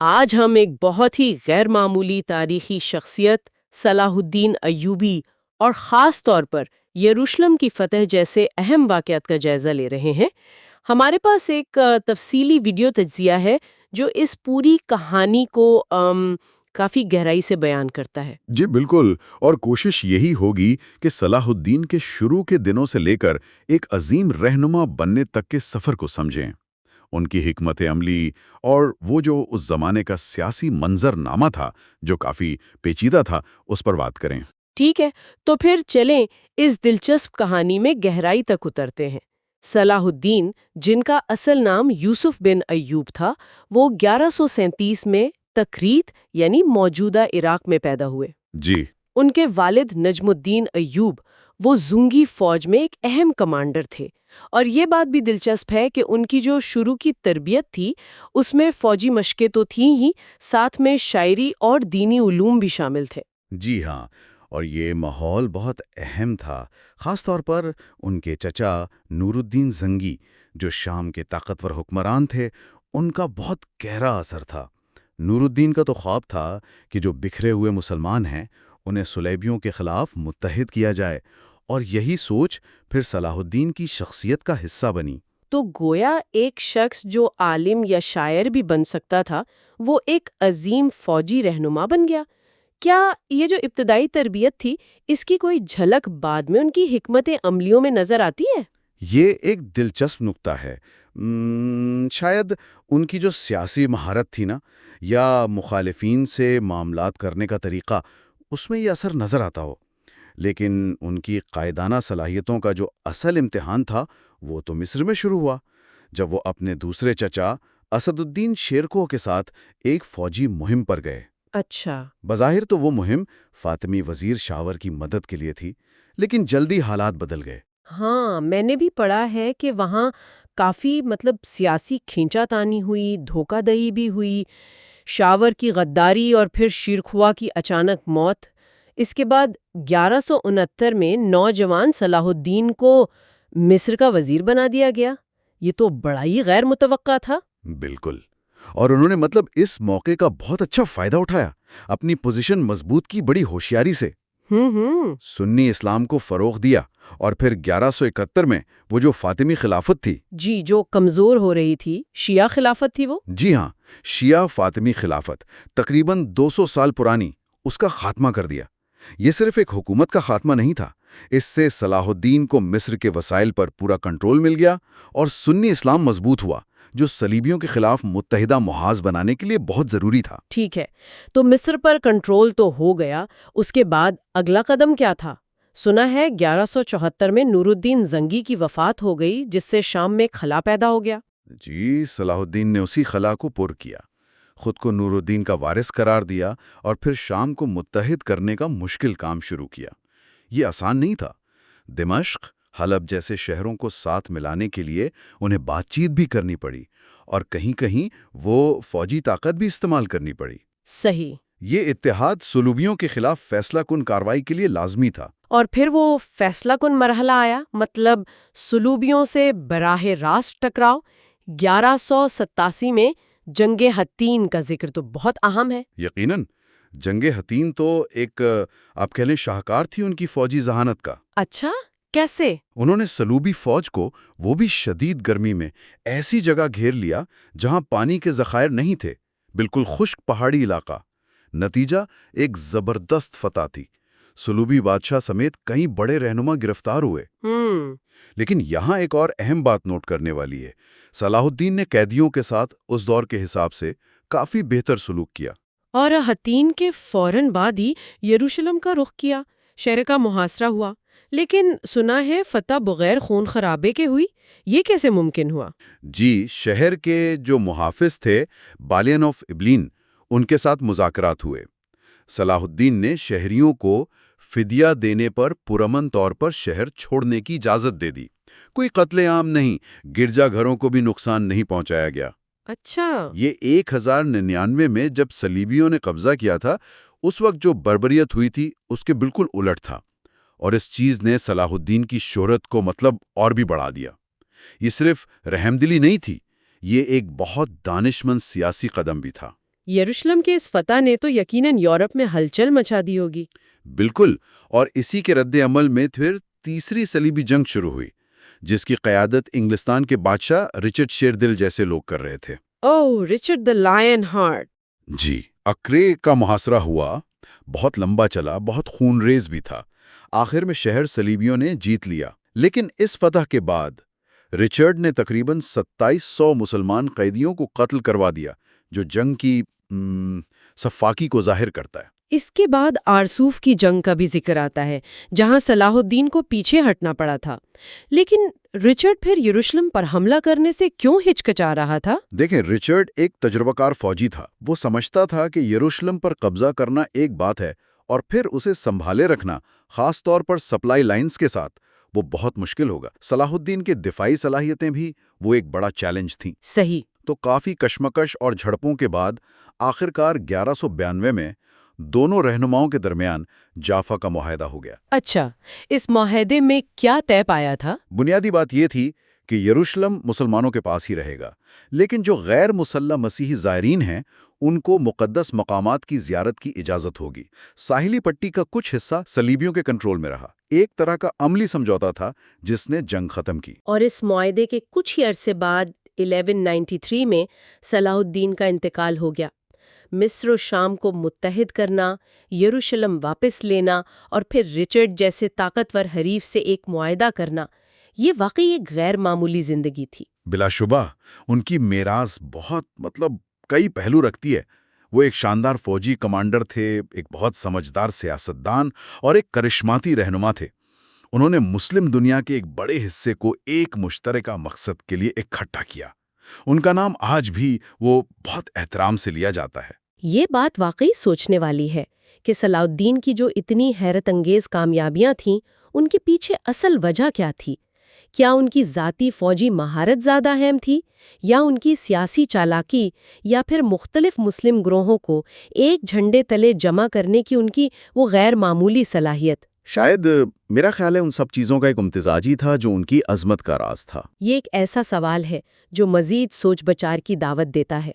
آج ہم ایک بہت ہی غیر معمولی تاریخی شخصیت صلاح الدین ایوبی اور خاص طور پر یروشلم کی فتح جیسے اہم واقعات کا جائزہ لے رہے ہیں۔ ہمارے پاس ایک تفصیلی ویڈیو تجزیہ ہے جو اس پوری کہانی کو کافی گہرائی سے بیان کرتا ہے۔ جی بالکل، اور کوشش یہی ہوگی کہ صلاح الدین کے شروع کے دنوں سے لے کر ایک عظیم رہنما بننے تک کے سفر کو سمجھیں، ان کی حکمت عملی اور وہ جو اس زمانے کا سیاسی منظر نامہ تھا جو کافی پیچیدہ تھا، اس پر بات کریں۔ ٹھیک ہے، تو پھر چلیں اس دلچسپ کہانی میں گہرائی تک اترتے ہیں۔ صلاح الدین، جن کا اصل نام یوسف بن ایوب تھا، وہ 1137 میں تکریت یعنی موجودہ عراق میں پیدا ہوئے۔ جی ان کے والد نجم الدین ایوب وہ زنگی فوج میں ایک اہم کمانڈر تھے، اور یہ بات بھی دلچسپ ہے کہ ان کی جو شروع کی تربیت تھی اس میں فوجی مشقیں تو تھیں ہی، ساتھ میں شاعری اور دینی علوم بھی شامل تھے۔ جی ہاں، اور یہ ماحول بہت اہم تھا، خاص طور پر ان کے چچا نور الدین زنگی جو شام کے طاقتور حکمران تھے، ان کا بہت گہرا اثر تھا۔ نور الدین کا تو خواب تھا کہ جو بکھرے ہوئے مسلمان ہیں انہیں صلیبیوں کے خلاف متحد کیا جائے، اور یہی سوچ پھر صلاح الدین کی شخصیت کا حصہ بنی۔ تو گویا ایک شخص جو عالم یا شاعر بھی بن سکتا تھا، وہ ایک عظیم فوجی رہنما بن گیا۔ کیا یہ جو ابتدائی تربیت تھی، اس کی کوئی جھلک بعد میں ان کی حکمت عملیوں میں نظر آتی ہے؟ یہ ایک دلچسپ نکتہ ہے۔ شاید ان کی جو سیاسی مہارت تھی نا، یا مخالفین سے معاملات کرنے کا طریقہ، اس میں یہ اثر نظر آتا ہو، لیکن ان کی قائدانہ صلاحیتوں کا جو اصل امتحان تھا وہ تو مصر میں شروع ہوا، جب وہ اپنے دوسرے چچا اسد الدین شیرکوہ کے ساتھ ایک فوجی مہم پر گئے۔ اچھا۔ بظاہر تو وہ مہم فاطمی وزیر شاور کی مدد کے لیے تھی، لیکن جلدی حالات بدل گئے۔ ہاں، میں نے بھی پڑھا ہے کہ وہاں کافی سیاسی کھینچا تانی ہوئی، دھوکہ دہی بھی ہوئی، شاور کی غداری اور پھر شیرخوا کی اچانک موت۔ اس کے بعد 1169 میں نوجوان صلاح الدین کو مصر کا وزیر بنا دیا گیا۔ یہ تو بڑا ہی غیر متوقع تھا۔ بالکل، اور انہوں نے اس موقع کا بہت اچھا فائدہ اٹھایا، اپنی پوزیشن مضبوط کی بڑی ہوشیاری سے۔ ہوں۔ سنی اسلام کو فروغ دیا، اور پھر 1171 میں وہ جو فاطمی خلافت تھی، جی، جو کمزور ہو رہی تھی، شیعہ خلافت تھی وہ۔ جی ہاں، شیعہ فاطمی خلافت تقریباً 200 سال پرانی، اس کا خاتمہ کر دیا۔ یہ صرف ایک حکومت کا خاتمہ نہیں تھا، اس سے صلاح الدین کو مصر کے وسائل پر پورا کنٹرول مل گیا، اور سنی اسلام مضبوط ہوا، جو صلیبیوں کے خلاف متحدہ محاذ بنانے کے لیے بہت ضروری تھا۔ ٹھیک ہے، تو مصر پر کنٹرول تو ہو گیا، اس کے بعد اگلا قدم کیا تھا؟ سنا ہے 1174 میں نور الدین زنگی کی وفات ہو گئی، جس سے شام میں ایک خلا پیدا ہو گیا۔ جی، صلاح الدین نے اسی خلا کو پر کیا، خود کو نور الدین کا وارث قرار دیا، اور پھر شام کو متحد کرنے کا مشکل کام شروع کیا۔ یہ آسان نہیں تھا۔ دمشق، حلب جیسے شہروں کو ساتھ ملانے کے لیے انہیں بات چیت بھی کرنی پڑی، اور کہیں کہیں وہ فوجی طاقت بھی استعمال کرنی پڑی۔ صحیح۔ یہ اتحاد صلیبیوں کے خلاف فیصلہ کن کارروائی کے لیے لازمی تھا۔ اور پھر وہ فیصلہ کن مرحلہ آیا، صلیبیوں سے براہ راست ٹکراؤ۔ 1187 میں جنگ حطین کا ذکر تو بہت اہم ہے۔ یقیناً، جنگ حطین تو ایک آپ کہہ لیں شاہکار تھی ان کی فوجی ذہانت کا۔ اچھا، کیسے؟ انہوں نے صلیبی فوج کو، وہ بھی شدید گرمی میں، ایسی جگہ گھیر لیا جہاں پانی کے ذخائر نہیں تھے، بالکل خشک پہاڑی علاقہ۔ نتیجہ ایک زبردست فتح تھی۔ صلیبی بادشاہ سمیت کئی بڑے رہنما گرفتار ہوئے۔ لیکن یہاں ایک اور اہم بات نوٹ کرنے والی ہے۔ صلاح الدین نے قیدیوں کے ساتھ اس دور کے حساب سے کافی بہتر سلوک کیا۔ اور حطین کے فوراً بعد ہی یروشلم کا رخ کیا، شہر کا محاصرہ ہوا۔ لیکن سنا ہے فتح بغیر خون خرابے کے ہوئی، یہ کیسے ممکن ہوا؟ جی، شہر کے جو محافظ تھے بالیان آف ابلین، ان کے ساتھ مذاکرات ہوئے۔ صلاح الدین نے شہریوں کو فدیہ دینے پر پرامن طور پر شہر چھوڑنے کی اجازت دے دی۔ کوئی قتل عام نہیں، گرجا گھروں کو بھی نقصان نہیں پہنچایا گیا۔ اچھا۔ یہ 1099 میں جب صلیبیوں نے قبضہ کیا تھا، اس وقت جو بربریت ہوئی تھی اس کے بالکل الٹ تھا، اور اس چیز نے صلاح الدین کی شہرت کو اور بھی بڑھا دیا۔ یہ صرف رحم دلی نہیں تھی، یہ ایک بہت دانشمند سیاسی قدم بھی تھا۔ یروشلم کے اس فتح نے تو یقیناً یورپ میں ہلچل مچا دی ہوگی۔ بالکل، اور اسی کے رد عمل میں پھر تیسری صلیبی جنگ شروع ہوئی، جس کی قیادت انگلستان کے بادشاہ رچرڈ شیردل جیسے لوگ کر رہے تھے۔ اوہ، رچرڈ دی لائن ہارٹ۔ جی، اکرے کا محاصرہ ہوا، بہت لمبا چلا، بہت خون ریز بھی تھا۔ آخر میں شہر صلیبیوں نے جیت لیا، لیکن اس فتح کے بعد رچرڈ نے تقریباً 2700 مسلمان قیدیوں کو قتل کروا دیا، جو جنگ کی صفاقی کو ظاہر کرتا ہے۔ اس کے بعد آرسوف کی جنگ کا بھی ذکر آتا ہے، جہاں صلاح الدین کو پیچھے ہٹنا پڑا تھا۔ لیکن رچرڈ پھر یروشلم پر حملہ کرنے سے کیوں ہچکچا رہا تھا؟ دیکھیں، رچرڈ ایک تجربہ کار فوجی تھا۔ وہ سمجھتا تھا کہ یروشلم پر قبضہ کرنا ایک بات ہے اور پھر اسے سنبھالے رکھنا، خاص طور پر سپلائی لائنز کے ساتھ، وہ بہت مشکل ہوگا۔ صلاح الدین کے دفاعی صلاحیتیں بھی وہ ایک بڑا چیلنج تھیں۔ صحیح۔ تو کافی کشمکش اور جھڑپوں کے بعد آخرکار 1192 میں دونوں رہنماؤں کے درمیان جافا کا معاہدہ ہو گیا۔ اچھا، اس معاہدے میں کیا طے پایا تھا؟ بنیادی بات یہ تھی کہ یروشلم مسلمانوں کے پاس ہی رہے گا، لیکن جو غیر مسلح مسیحی زائرین ہیں ان کو مقدس مقامات کی زیارت کی اجازت ہوگی۔ ساحلی پٹی کا کچھ حصہ صلیبیوں کے کنٹرول میں رہا، ایک طرح کا عملی سمجھوتا تھا جس نے جنگ ختم کی۔ اور اس معاہدے کے کچھ ہی عرصے بعد 1193 میں صلاح الدین کا انتقال ہو گیا۔ مصر و شام کو متحد کرنا، یروشلم واپس لینا اور پھر رچرڈ جیسے طاقتور حریف سے ایک معاہدہ کرنا، یہ واقعی ایک غیر معمولی زندگی تھی۔ بلا شبہ ان کی میراث بہت کئی پہلو رکھتی ہے۔ وہ ایک شاندار فوجی کمانڈر تھے، ایک بہت سمجھدار سیاستدان اور ایک کرشماتی رہنما تھے۔ انہوں نے مسلم دنیا کے ایک بڑے حصے کو ایک مشترکہ مقصد کے لیے اکٹھا کیا۔ ان کا نام آج بھی وہ بہت احترام سے لیا جاتا ہے۔ یہ بات واقعی سوچنے والی ہے کہ صلاح الدین کی جو اتنی حیرت انگیز کامیابیاں تھیں، ان کے پیچھے اصل وجہ کیا تھی؟ کیا ان کی ذاتی فوجی مہارت زیادہ اہم تھی، یا ان کی سیاسی چالاکی، یا پھر مختلف مسلم گروہوں کو ایک جھنڈے تلے جمع کرنے کی ان کی وہ غیر معمولی صلاحیت؟ شاید میرا خیال ہے ان سب چیزوں کا ایک امتزاج ہی تھا جو ان کی عظمت کا راز تھا۔ یہ ایک ایسا سوال ہے جو مزید سوچ بچار کی دعوت دیتا ہے۔